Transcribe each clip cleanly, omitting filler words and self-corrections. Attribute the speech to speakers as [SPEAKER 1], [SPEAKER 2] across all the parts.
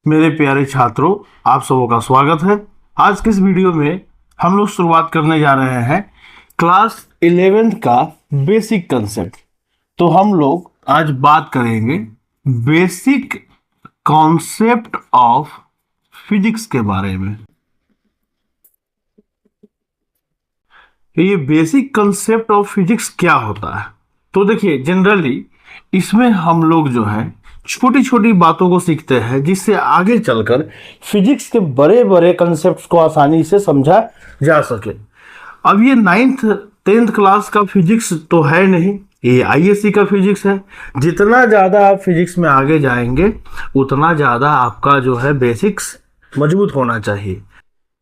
[SPEAKER 1] मेरे प्यारे छात्रों, आप सबों का स्वागत है। आज के इस वीडियो में हम लोग शुरुआत करने जा रहे हैं क्लास 11th का बेसिक कंसेप्ट। तो हम लोग आज बात करेंगे बेसिक कॉन्सेप्ट ऑफ फिजिक्स के बारे में। ये बेसिक कंसेप्ट ऑफ फिजिक्स क्या होता है? तो देखिए, जनरली इसमें हम लोग जो है छोटी छोटी बातों को सीखते हैं जिससे आगे चलकर फिजिक्स के बड़े बड़े कंसेप्ट को आसानी से समझा जा सके। अब ये 9th 10th क्लास का फिजिक्स तो है नहीं, ये आईएससी का फिजिक्स है। जितना ज़्यादा आप फिजिक्स में आगे जाएंगे उतना ज़्यादा आपका जो है बेसिक्स मजबूत होना चाहिए।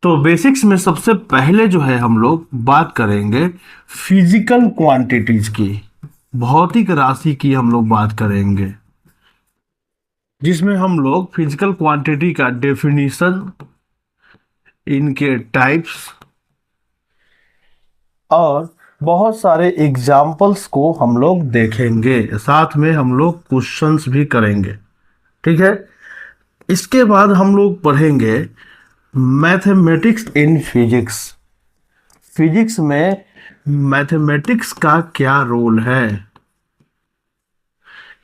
[SPEAKER 1] तो बेसिक्स में सबसे पहले जो है हम लोग बात करेंगे फिजिकल क्वांटिटीज की, भौतिक राशि की हम लोग बात करेंगे, जिसमें हम लोग फिजिकल क्वांटिटी का डेफिनेशन, इनके टाइप्स और बहुत सारे एग्जाम्पल्स को हम लोग देखेंगे। साथ में हम लोग क्वेश्चंस भी करेंगे, ठीक है। इसके बाद हम लोग पढ़ेंगे मैथमेटिक्स इन फिजिक्स। फिजिक्स में मैथमेटिक्स का क्या रोल है,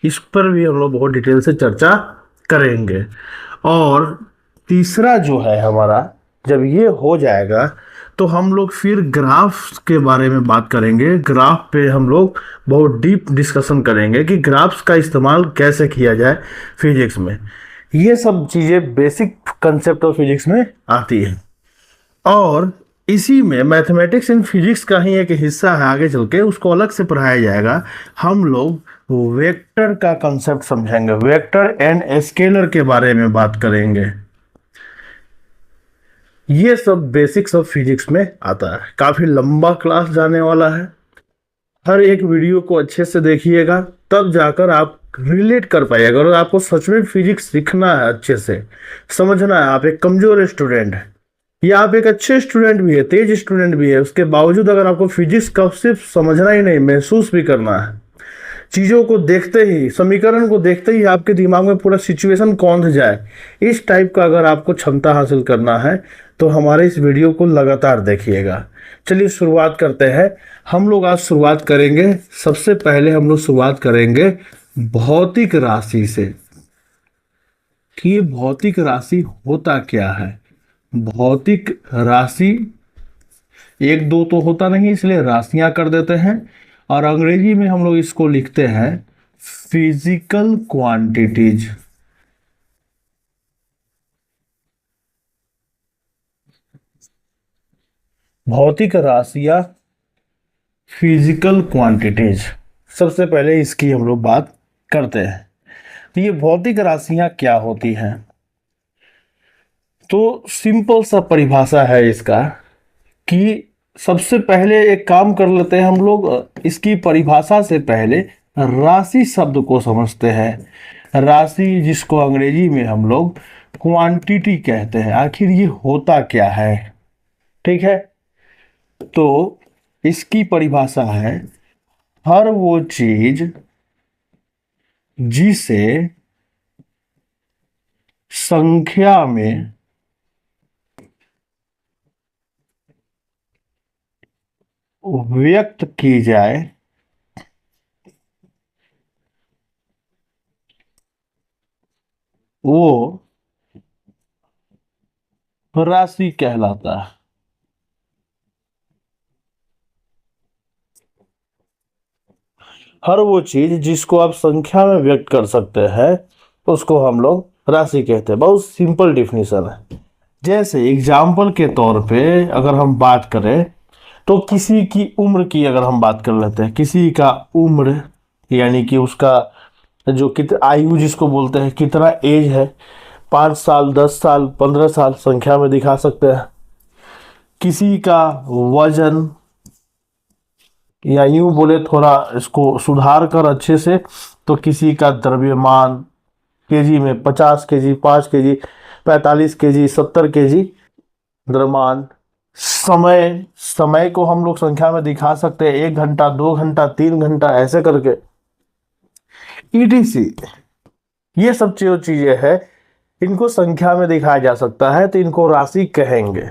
[SPEAKER 1] इस पर भी हम लोग बहुत डिटेल से चर्चा करेंगे। और तीसरा जो है हमारा, जब ये हो जाएगा तो हम लोग फिर ग्राफ्स के बारे में बात करेंगे। ग्राफ पे हम लोग बहुत डीप डिस्कशन करेंगे कि ग्राफ्स का इस्तेमाल कैसे किया जाए फिजिक्स में। ये सब चीज़ें बेसिक कंसेप्ट ऑफ फिजिक्स में आती है। और इसी में मैथमेटिक्स इन फिजिक्स का ही एक हिस्सा है, आगे चल के उसको अलग से पढ़ाया जाएगा। हम लोग वेक्टर का कंसेप्ट समझेंगे, वेक्टर एंड स्केलर के बारे में बात करेंगे। ये सब बेसिक्स ऑफ फिजिक्स में आता है। काफ़ी लंबा क्लास जाने वाला है, हर एक वीडियो को अच्छे से देखिएगा, तब जाकर आप रिलेट कर पाइएगा। अगर आपको सच में फिजिक्स सीखना है, अच्छे से समझना है, आप एक कमज़ोर स्टूडेंट है या आप एक अच्छे स्टूडेंट भी है, तेज स्टूडेंट भी है, उसके बावजूद अगर आपको फिजिक्स का सिर्फ समझना ही नहीं, महसूस भी करना है, चीज़ों को देखते ही, समीकरण को देखते ही आपके दिमाग में पूरा सिचुएशन कौन जाए, इस टाइप का अगर आपको क्षमता हासिल करना है तो हमारे इस वीडियो को लगातार देखिएगा। चलिए शुरुआत करते हैं। हम लोग आज शुरुआत करेंगे, सबसे पहले हम लोग शुरुआत करेंगे भौतिक राशि से कि ये भौतिक राशि होता क्या है। भौतिक राशि एक दो तो होता नहीं, इसलिए राशियां कर देते हैं। और अंग्रेजी में हम लोग इसको लिखते हैं फिजिकल क्वांटिटीज। भौतिक राशियां, फिजिकल क्वांटिटीज, सबसे पहले इसकी हम लोग बात करते हैं। तो ये भौतिक राशियां क्या होती हैं? तो सिंपल सा परिभाषा है इसका कि सबसे पहले एक काम कर लेते हैं हम लोग, इसकी परिभाषा से पहले राशि शब्द को समझते हैं। राशि, जिसको अंग्रेजी में हम लोग क्वांटिटी कहते हैं, आखिर ये होता क्या है? ठीक है, तो इसकी परिभाषा है हर वो चीज जिसे संख्या में व्यक्त की जाए वो राशि कहलाता है। हर वो चीज जिसको आप संख्या में व्यक्त कर सकते हैं उसको हम लोग राशि कहते हैं। बहुत सिंपल डिफिनीशन है। जैसे एग्जाम्पल के तौर पे अगर हम बात करें तो किसी की उम्र की अगर हम बात कर लेते हैं, किसी का उम्र यानी कि उसका जो आयु जिसको बोलते हैं, कितना एज है, 5 साल, 10 साल, 15 साल संख्या में दिखा सकते हैं। किसी का वजन, या यूं बोले थोड़ा इसको सुधार कर अच्छे से, तो किसी का द्रव्यमान केजी में 50 केजी, 5 केजी, 45 केजी, 70 केजी द्रव्यमान। समय, समय को हम लोग संख्या में दिखा सकते हैं, 1 घंटा, 2 घंटा, 3 घंटा, ऐसे करके ईटीसी। ये सब जो चीजें है इनको संख्या में दिखाया जा सकता है तो इनको राशि कहेंगे।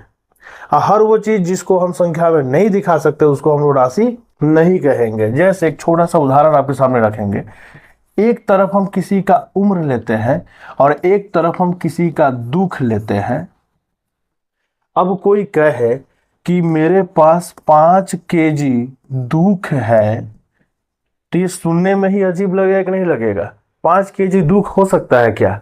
[SPEAKER 1] हर वो चीज जिसको हम संख्या में नहीं दिखा सकते उसको हम लोग राशि नहीं कहेंगे। जैसे एक छोटा सा उदाहरण आपके सामने रखेंगे। एक तरफ हम किसी का उम्र लेते हैं और एक तरफ हम किसी का दुख लेते हैं। अब कोई कहे कि मेरे पास 5 kg दुख है, तो ये सुनने में ही अजीब लगेगा कि नहीं लगेगा? 5 kg दुख हो सकता है क्या?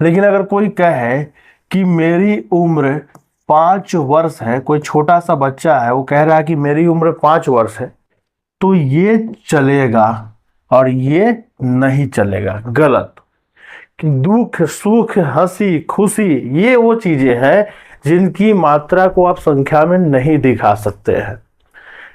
[SPEAKER 1] लेकिन अगर कोई कहे कि मेरी उम्र 5 वर्ष है, कोई छोटा सा बच्चा है वो कह रहा है कि मेरी उम्र 5 वर्ष है, तो ये चलेगा और ये नहीं चलेगा, गलत। कि दुख, सुख, हंसी, खुशी, ये वो चीजें हैं जिनकी मात्रा को आप संख्या में नहीं दिखा सकते हैं,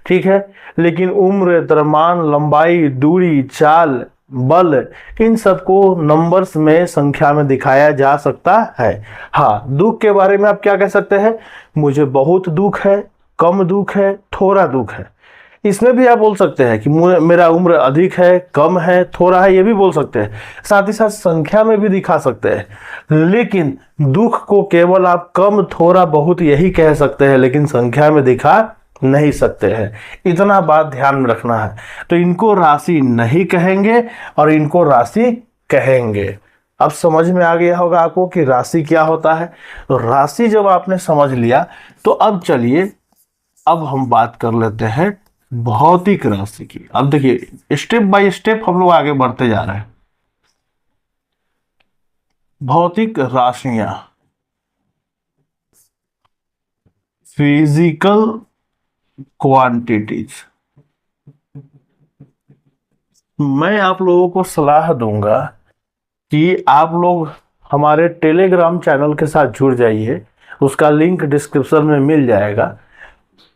[SPEAKER 1] ठीक है। लेकिन उम्र, द्रव्यमान, लंबाई, दूरी, चाल, बल, इन सबको नंबर्स में, संख्या में दिखाया जा सकता है। हाँ, दुख के बारे में आप क्या कह सकते हैं? मुझे बहुत दुख है, कम दुख है, थोड़ा दुख है। इसमें भी आप बोल सकते हैं कि मेरा उम्र अधिक है, कम है, थोड़ा है, ये भी बोल सकते हैं। साथ ही साथ संख्या में भी दिखा सकते हैं। लेकिन दुख को केवल आप कम, थोड़ा, बहुत यही कह सकते हैं, लेकिन संख्या में दिखा नहीं सकते हैं। इतना बात ध्यान में रखना है। तो इनको राशि नहीं कहेंगे और इनको राशि कहेंगे। अब समझ में आ गया होगा आपको कि राशि क्या होता है। तो राशि जब आपने समझ लिया तो अब चलिए, अब हम बात कर लेते हैं भौतिक राशि की। अब देखिए, स्टेप बाय स्टेप हम लोग आगे बढ़ते जा रहे हैं। भौतिक राशियां, फिजिकल क्वांटिटीज। मैं आप लोगों को सलाह दूंगा कि आप लोग हमारे टेलीग्राम चैनल के साथ जुड़ जाइए। उसका लिंक डिस्क्रिप्शन में मिल जाएगा।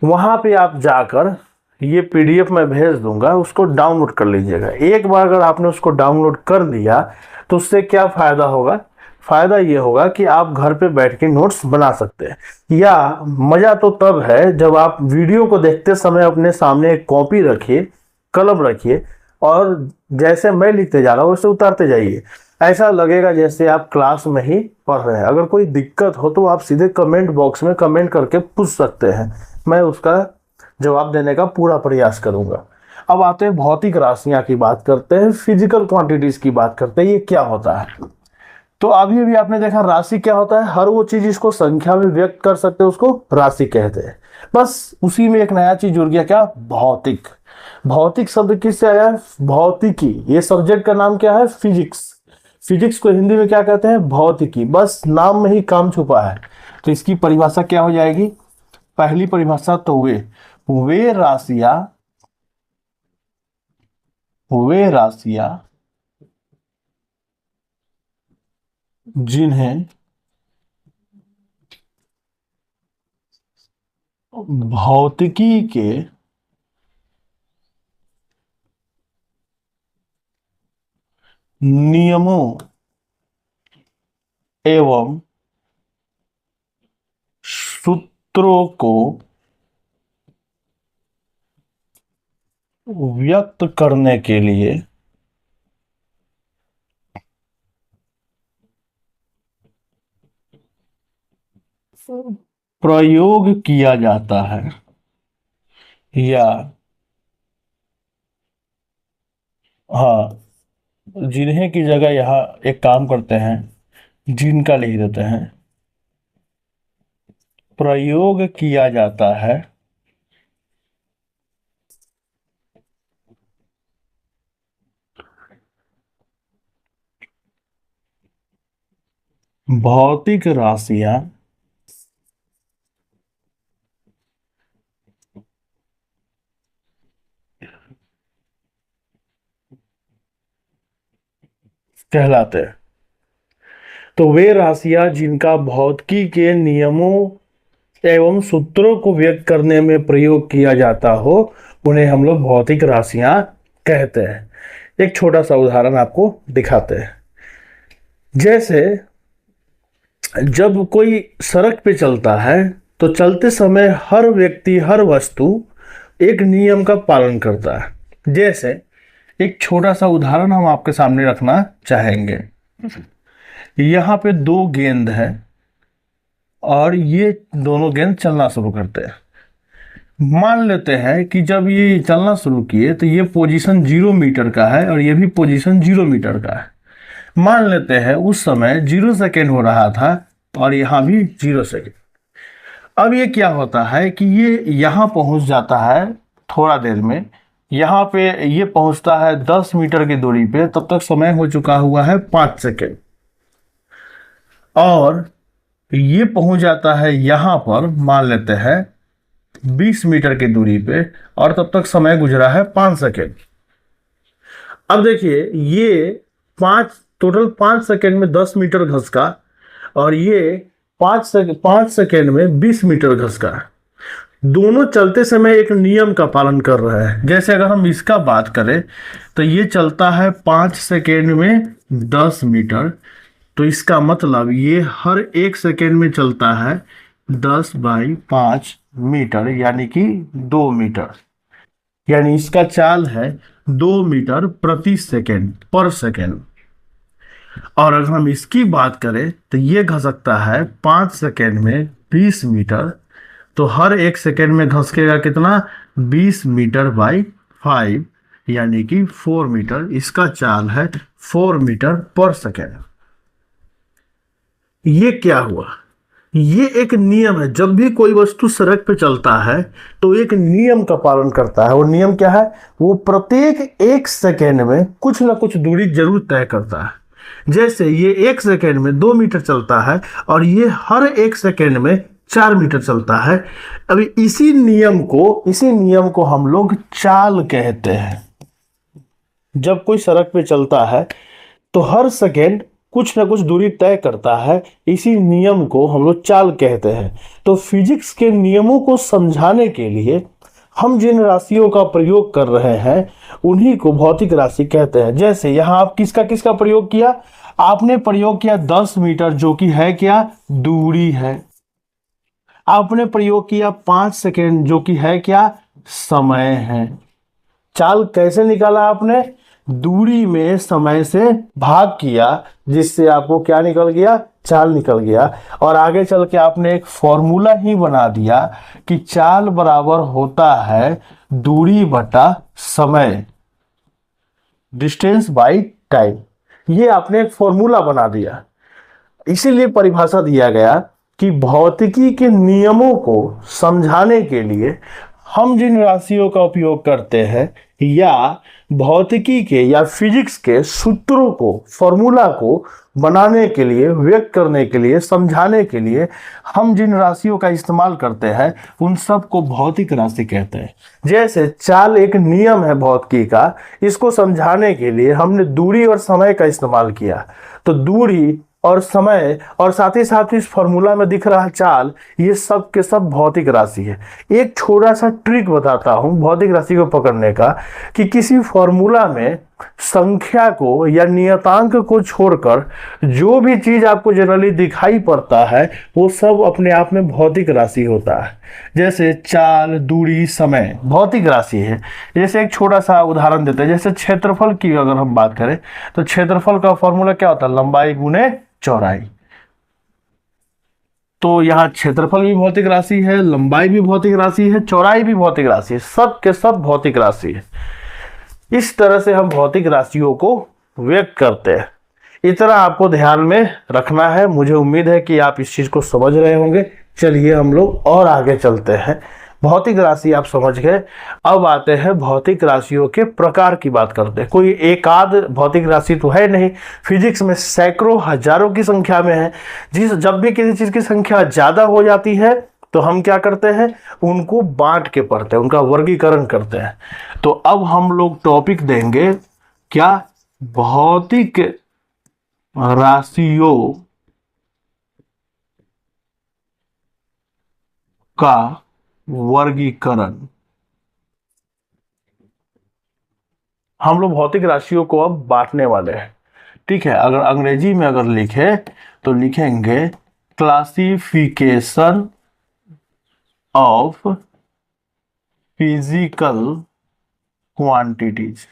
[SPEAKER 1] वहां पे आप जाकर, ये पीडीएफ मैं भेज दूंगा, उसको डाउनलोड कर लीजिएगा। एक बार अगर आपने उसको डाउनलोड कर दिया तो उससे क्या फायदा होगा? फायदा ये होगा कि आप घर पे बैठ के नोट्स बना सकते हैं। या मजा तो तब है जब आप वीडियो को देखते समय अपने सामने एक कॉपी रखिए, कलम रखिए और जैसे मैं लिखते जा रहा हूँ वैसे उतारते जाइए। ऐसा लगेगा जैसे आप क्लास में ही पढ़ रहे हैं। अगर कोई दिक्कत हो तो आप सीधे कमेंट बॉक्स में कमेंट करके पूछ सकते हैं, मैं उसका जवाब देने का पूरा प्रयास करूंगा। अब आते हैं भौतिक राशियां की बात करते हैं, फिजिकल क्वांटिटीज की बात करते हैं, ये क्या होता है। तो अभी अभी आपने देखा राशि क्या होता है। हर वो चीज जिसको संख्या में व्यक्त कर सकते हैं उसको राशि कहते हैं। बस उसी में एक नया चीज जुड़ गया, क्या? भौतिक। भौतिक शब्द किससे आया है? भौतिकी। ये सब्जेक्ट का नाम क्या है? फिजिक्स। फिजिक्स को हिंदी में क्या कहते हैं? भौतिकी। बस नाम में ही काम छुपा है। तो इसकी परिभाषा क्या हो जाएगी? पहली परिभाषा तो वे राशियां जिन्हें भौतिकी के नियमों एवं सूत्रों को व्यक्त करने के लिए प्रयोग किया जाता है, या हाँ, जिन्हें की जगह यहाँ एक काम करते हैं, जिनका लिख देते हैं। प्रयोग किया जाता है भौतिक राशियां कहलाते हैं। तो वे राशियां जिनका भौतिकी के नियमों एवं सूत्रों को व्यक्त करने में प्रयोग किया जाता हो उन्हें हम लोग भौतिक राशियां कहते हैं। एक छोटा सा उदाहरण आपको दिखाते हैं। जैसे जब कोई सड़क पे चलता है तो चलते समय हर व्यक्ति, हर वस्तु एक नियम का पालन करता है। जैसे एक छोटा सा उदाहरण हम आपके सामने रखना चाहेंगे। यहाँ पे दो गेंद है और ये दोनों गेंद चलना शुरू करते हैं। मान लेते हैं कि जब ये चलना शुरू किए तो ये पोजीशन 0 मीटर का है और ये भी पोजीशन 0 मीटर का है। मान लेते हैं उस समय 0 सेकेंड हो रहा था और यहाँ भी 0 सेकेंड। अब ये क्या होता है कि ये यहाँ पहुँच जाता है थोड़ा देर में, यहाँ पे ये पहुँचता है 10 मीटर की दूरी पे, तब तक समय हो चुका हुआ है 5 सेकेंड। और ये पहुँच जाता है यहाँ पर, मान लेते हैं 20 मीटर की दूरी पे, और तब तक समय गुजरा है 5 सेकेंड। अब देखिए ये टोटल 5 सेकेंड में 10 मीटर घसका और ये 5 सेकेंड में 20 मीटर घसका। दोनों चलते समय एक नियम का पालन कर रहे हैं। जैसे अगर हम इसका बात करें तो ये चलता है 5 सेकेंड में 10 मीटर, तो इसका मतलब ये हर 1 सेकेंड में चलता है 10/5 मीटर, यानी कि 2 मीटर। यानी इसका चाल है 2 मीटर प्रति सेकेंड, पर सेकेंड। और अगर हम इसकी बात करें तो ये घसकता है 5 सेकेंड में 20 मीटर, तो हर 1 सेकेंड में घसकेगा कितना, 20 मीटर/5, यानी कि 4 मीटर। इसका चाल है 4 मीटर पर सेकेंड। ये क्या हुआ, ये एक नियम है। जब भी कोई वस्तु सड़क पे चलता है तो एक नियम का पालन करता है। वो नियम क्या है, वो प्रत्येक 1 सेकेंड में कुछ ना कुछ दूरी जरूर तय करता है। जैसे ये 1 सेकेंड में 2 मीटर चलता है और ये हर 1 सेकेंड में 4 मीटर चलता है। अभी इसी नियम को हम लोग चाल कहते हैं। जब कोई सड़क पे चलता है तो हर सेकेंड कुछ ना कुछ दूरी तय करता है, इसी नियम को हम लोग चाल कहते हैं। तो फिजिक्स के नियमों को समझाने के लिए हम जिन राशियों का प्रयोग कर रहे हैं उन्हीं को भौतिक राशि कहते हैं। जैसे यहाँ आप किसका किसका प्रयोग किया, आपने प्रयोग किया 10 मीटर, जो कि है क्या, दूरी है। आपने प्रयोग किया 5 सेकेंड, जो कि है क्या, समय है। चाल कैसे निकाला आपने, दूरी में समय से भाग किया, जिससे आपको क्या निकल गया, चाल निकल गया। और आगे चल के आपने एक फॉर्मूला ही बना दिया कि चाल बराबर होता है दूरी बटा समय, डिस्टेंस बाय टाइम। ये आपने एक फॉर्मूला बना दिया। इसीलिए परिभाषा दिया गया कि भौतिकी के नियमों को समझाने के लिए हम जिन राशियों का उपयोग करते हैं, या भौतिकी के या फिजिक्स के सूत्रों को, फॉर्मूला को बनाने के लिए, व्यक्त करने के लिए, समझाने के लिए हम जिन राशियों का इस्तेमाल करते हैं उन सब को भौतिक राशि कहते हैं। जैसे चाल एक नियम है भौतिकी का, इसको समझाने के लिए हमने दूरी और समय का इस्तेमाल किया। तो दूरी और समय और साथ ही साथ इस फॉर्मूला में दिख रहा चाल, ये सब के सब भौतिक राशि है। एक छोटा सा ट्रिक बताता हूं भौतिक राशि को पकड़ने का, कि किसी फॉर्मूला में संख्या को या नियतांक को छोड़कर जो भी चीज आपको जनरली दिखाई पड़ता है वो सब अपने आप में भौतिक राशि होता है। जैसे चाल, दूरी, समय भौतिक राशि है। जैसे एक छोटा सा उदाहरण देते हैं, जैसे क्षेत्रफल की अगर हम बात करें तो क्षेत्रफल का फॉर्मूला क्या होता है, लंबाई गुने चौड़ाई। तो यहाँ क्षेत्रफल भी भौतिक राशि है, लंबाई भी भौतिक राशि है, चौड़ाई भी भौतिक राशि है, सब के सब भौतिक राशि है। इस तरह से हम भौतिक राशियों को व्यक्त करते हैं। इतना आपको ध्यान में रखना है। मुझे उम्मीद है कि आप इस चीज को समझ रहे होंगे। चलिए हम लोग और आगे चलते हैं। भौतिक राशि आप समझ गए, अब आते हैं भौतिक राशियों के प्रकार की बात करते हैं। कोई एक आध भौतिक राशि तो है नहीं, फिजिक्स में सैकड़ों हजारों की संख्या में है। जब भी किसी चीज की संख्या ज्यादा हो जाती है तो हम क्या करते हैं, उनको बांट के पढ़ते हैं, उनका वर्गीकरण करते हैं। तो अब हम लोग टॉपिक देंगे क्या, भौतिक राशियों का वर्गीकरण। हम लोग भौतिक राशियों को अब बांटने वाले हैं, ठीक है। अगर अंग्रेजी में अगर लिखे तो लिखेंगे क्लासिफिकेशन ऑफ फिजिकल क्वांटिटीज।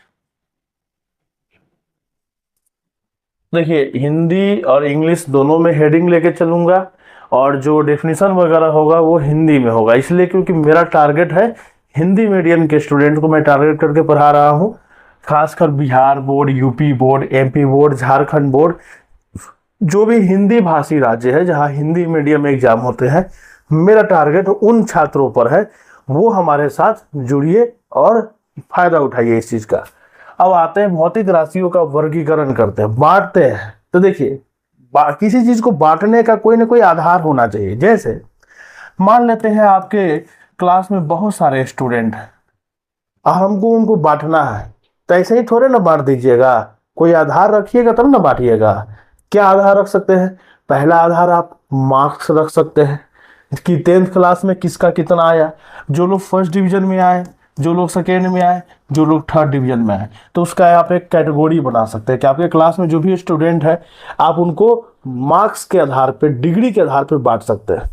[SPEAKER 1] देखिए, हिंदी और इंग्लिश दोनों में हेडिंग लेके चलूंगा, और जो डेफिनेशन वगैरह होगा वो हिंदी में होगा, इसलिए क्योंकि मेरा टारगेट है हिंदी मीडियम के स्टूडेंट को मैं टारगेट करके पढ़ा रहा हूँ। खासकर Bihar board, UP board, MP board, Jharkhand board, जो भी हिंदी भाषी राज्य है जहाँ हिंदी मीडियम एग्जाम होते हैं, मेरा टारगेट उन छात्रों पर है, वो हमारे साथ जुड़िए और फायदा उठाइए इस चीज का। अब आते हैं भौतिक राशियों का वर्गीकरण करते हैं, बांटते हैं। तो देखिए, किसी चीज को बांटने का कोई ना कोई आधार होना चाहिए। जैसे मान लेते हैं आपके क्लास में बहुत सारे स्टूडेंट हैं, हमको उनको बांटना है, तो ऐसे ही थोड़े ना बांट दीजिएगा, कोई आधार रखिएगा तब ना बांटिएगा। क्या आधार रख सकते हैं? पहला आधार आप मार्क्स रख सकते हैं कि 10th क्लास में किसका कितना आया, जो लोग फर्स्ट डिवीजन में आए, जो लोग सेकेंड में आए, जो लोग थर्ड डिवीजन में आए, तो उसका आप एक कैटेगरी बना सकते हैं कि आपके क्लास में जो भी स्टूडेंट है आप उनको मार्क्स के आधार पे, डिग्री के आधार पे बांट सकते हैं।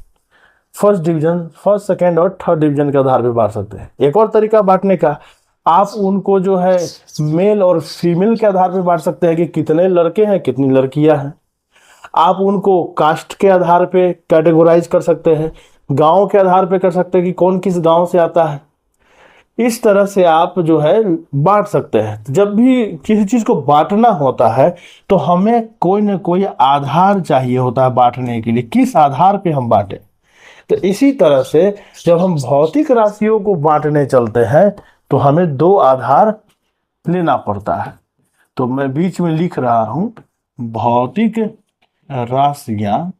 [SPEAKER 1] फर्स्ट डिवीजन, फर्स्ट सेकेंड और थर्ड डिवीजन के आधार पे बांट सकते हैं। एक और तरीका बांटने का, आप उनको जो है मेल और फीमेल के आधार पे बांट सकते हैं कि कितने लड़के हैं कितनी लड़कियां हैं। आप उनको कास्ट के आधार पे कैटेगराइज कर सकते हैं, गांव के आधार पे कर सकते हैं कि कौन किस गांव से आता है। इस तरह से आप जो है बांट सकते हैं। जब भी किसी चीज को बांटना होता है तो हमें कोई ना कोई आधार चाहिए होता है बांटने के लिए, किस आधार पे हम बांटे। तो इसी तरह से जब हम भौतिक राशियों को बांटने चलते हैं तो हमें दो आधार लेना पड़ता है। तो मैं बीच में लिख रहा हूं, भौतिक राशियां,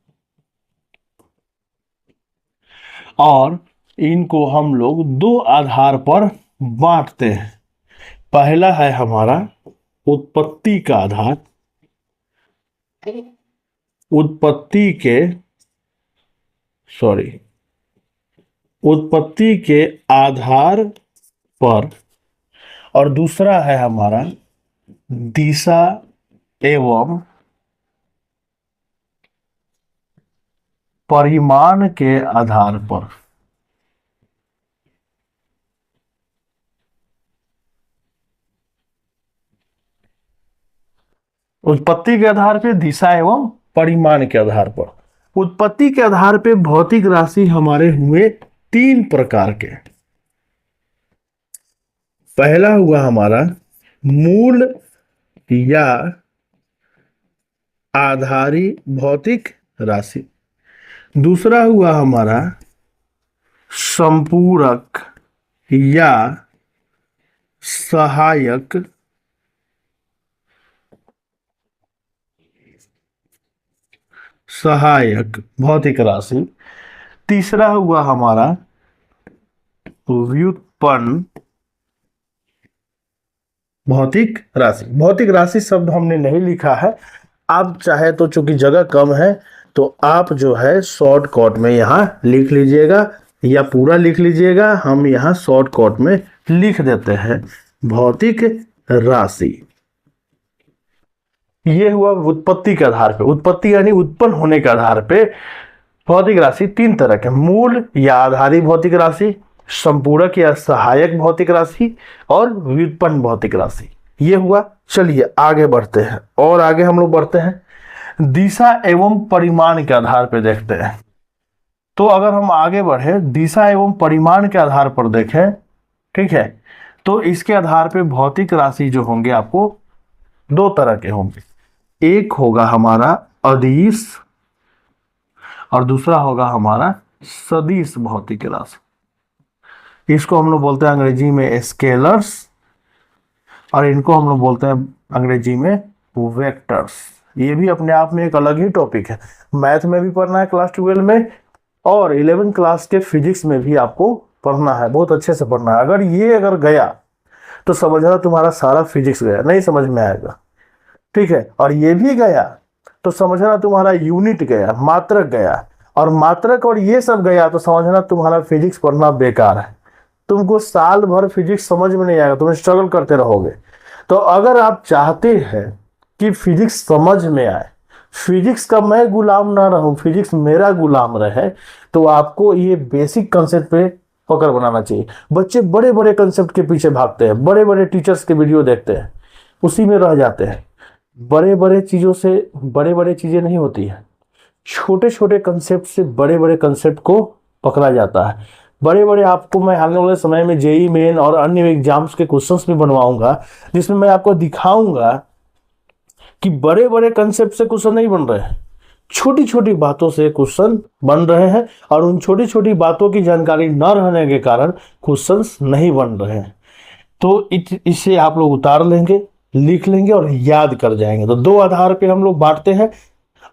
[SPEAKER 1] और इनको हम लोग दो आधार पर बांटते हैं। पहला है हमारा उत्पत्ति का आधार, उत्पत्ति के उत्पत्ति के आधार पर, और दूसरा है हमारा दिशा एवं परिमाण के आधार पर। उत्पत्ति के आधार पे, दिशा एवं परिमाण के आधार पर। उत्पत्ति के आधार पे भौतिक राशि हमारे हुए तीन प्रकार के। पहला हुआ हमारा मूल या आधारी भौतिक राशि, दूसरा हुआ हमारा संपूरक या सहायक भौतिक राशि, तीसरा हुआ हमारा व्युत्पन्न भौतिक राशि। भौतिक राशि शब्द हमने नहीं लिखा है, आप चाहे तो चूंकि जगह कम है तो आप जो है शॉर्टकट में यहाँ लिख लीजिएगा या पूरा लिख लीजिएगा। हम यहाँ शॉर्टकट में लिख देते हैं भौतिक राशि। ये हुआ उत्पत्ति के आधार पे, उत्पत्ति यानी उत्पन्न होने के आधार पे भौतिक राशि तीन तरह के, मूल या आधारी भौतिक राशि, संपूरक या सहायक भौतिक राशि, और व्युत्पन्न भौतिक राशि। ये हुआ। चलिए आगे बढ़ते हैं, और आगे हम लोग बढ़ते हैं दिशा एवं परिमाण के आधार पर देखते हैं। तो अगर हम आगे बढ़े दिशा एवं परिमाण के आधार पर देखें, ठीक है, तो इसके आधार पे भौतिक राशि जो होंगे आपको दो तरह के होंगे। एक होगा हमारा अदिश और दूसरा होगा हमारा सदिश भौतिक राशि। इसको हम लोग बोलते हैं अंग्रेजी में स्केलर्स, और इनको हम लोग बोलते हैं अंग्रेजी में वेक्टर्स। ये भी अपने आप में एक अलग ही टॉपिक है, मैथ में भी पढ़ना है क्लास 12 में, और 11 क्लास के फिजिक्स में भी आपको पढ़ना है, बहुत अच्छे से पढ़ना है। अगर गया तो समझना तुम्हारा सारा फिजिक्स गया, नहीं समझ में आएगा, ठीक है। और ये भी गया तो समझना तुम्हारा यूनिट गया, मात्रक गया, और मात्रक और ये सब गया तो समझना तुम्हारा फिजिक्स पढ़ना बेकार है। तुमको साल भर फिजिक्स समझ में नहीं आएगा, तुम स्ट्रगल करते रहोगे। तो अगर आप चाहते हैं कि फिजिक्स समझ में आए, फिजिक्स का मैं गुलाम ना रहूं, फिजिक्स मेरा गुलाम रहे, तो आपको ये बेसिक कंसेप्ट पे पकड़ बनाना चाहिए। बच्चे बड़े बड़े कंसेप्ट के पीछे भागते हैं, बड़े बड़े टीचर्स के वीडियो देखते हैं, उसी में रह जाते हैं। बड़े बड़े चीज़ों से बड़े बड़े चीज़ें नहीं होती है, छोटे छोटे कंसेप्ट से बड़े बड़े कंसेप्ट को पकड़ा जाता है। बड़े बड़े आपको मैं आने वाले समय में जेई मेन और अन्य एग्जाम्स के क्वेश्चंस भी बनवाऊंगा, जिसमें मैं आपको दिखाऊंगा कि बड़े बड़े कंसेप्ट से क्वेश्चन नहीं बन रहे हैं, छोटी छोटी बातों से क्वेश्चन बन रहे हैं, और उन छोटी छोटी बातों की जानकारी न रहने के कारण क्वेश्चंस नहीं बन रहे हैं। तो इसे आप लोग उतार लेंगे, लिख लेंगे और याद कर जाएंगे। तो दो आधार पे हम लोग बांटते हैं,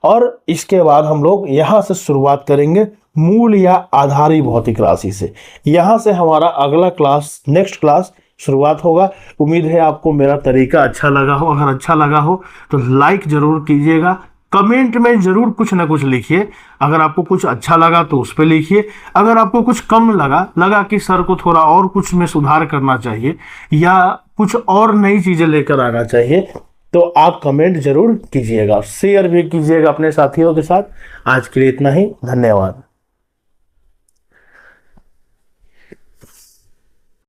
[SPEAKER 1] और इसके बाद हम लोग यहां से शुरुआत करेंगे मूल या आधारी भौतिक राशि से। यहां से हमारा अगला क्लास, नेक्स्ट क्लास शुरुआत होगा। उम्मीद है आपको मेरा तरीका अच्छा लगा हो। अगर अच्छा लगा हो तो लाइक जरूर कीजिएगा, कमेंट में जरूर कुछ ना कुछ लिखिए। अगर आपको कुछ अच्छा लगा तो उस पर लिखिए, अगर आपको कुछ कम लगा कि सर को थोड़ा और कुछ में सुधार करना चाहिए या कुछ और नई चीजें लेकर आना चाहिए, तो आप कमेंट जरूर कीजिएगा, शेयर भी कीजिएगा अपने साथियों के साथ। आज के लिए इतना ही, धन्यवाद।